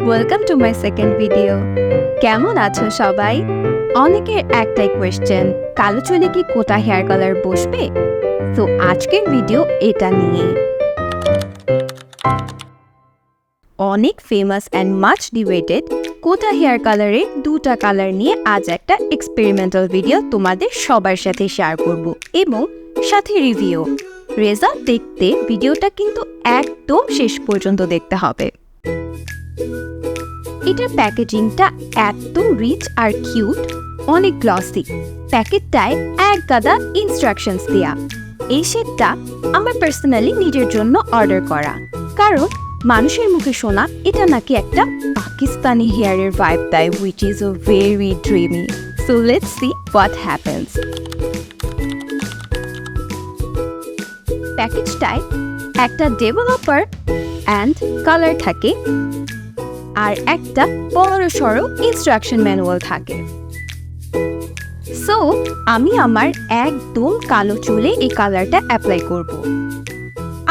Welcome to my second video. কেমন আছো সবাই? অনেকের একটাই কোয়েশ্চেন, কালো চুলে কি কোটা হেয়ার কালার বসবে? তো আজকের ভিডিও এটা নিয়ে। অনেক ফেমাস অ্যান্ড মাচ ডিবেটেড কোটা হেয়ার কালারের দুটা কালার নিয়ে আজ একটা এক্সপেরিমেন্টাল ভিডিও তোমাদের সবার সাথে শেয়ার করব এবং সাথে রিভিউ। রেজাল্ট দেখতে ভিডিওটা কিন্তু একদম শেষ পর্যন্ত দেখতে হবে। এটার প্যাকেজিংটা এত রিচ আর কিউট, অনেক গ্লসি। প্যাকেটটায় এক গাদা ইনস্ট্রাকশনস দেয়া। এই শেডটা আমার পার্সোনালি নিজের জন্য অর্ডার করা, কারণ মানুষের মুখে শোনা এটা নাকি একটা পাকিস্তানি হেয়ারের ভাইব দেয়, which is a very dreamy. So let's see what happens. প্যাকেজটায় একটা ডেভেলপার অ্যান্ড কালার থাকে আর একটা বড়সড় ইনস্ট্রাকশন ম্যানুয়াল থাকে। সো আমি আমার একদম কালো চুলে এই কালারটা অ্যাপ্লাই করব।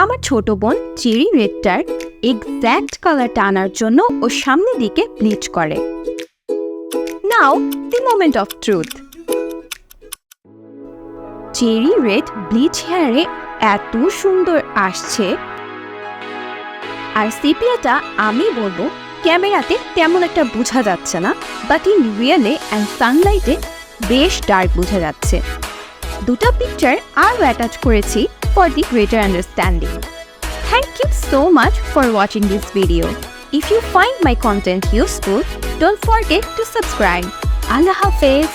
আমার ছোট বোন চেরি রেডটার এক্স্যাক্ট কালারটা আনার জন্য ও সামনের দিকে ব্লিচ করে। Now the moment of truth. Cherry red bleach হেয়ারে এত সুন্দর আসছে, আর সেপিয়াটা আমি বলবো ক্যামেরাতে তেমন একটা বোঝা যাচ্ছে না, বাট ইন রিয়েলে অ্যান্ড সানলাইটে বেশ ডার্ক বোঝা যাচ্ছে। দুটা পিকচার আরও অ্যাটাচ করেছি for the greater understanding. Thank you so much for watching this video. If you find my content useful, don't forget to subscribe. আল্লাহ হাফেজ।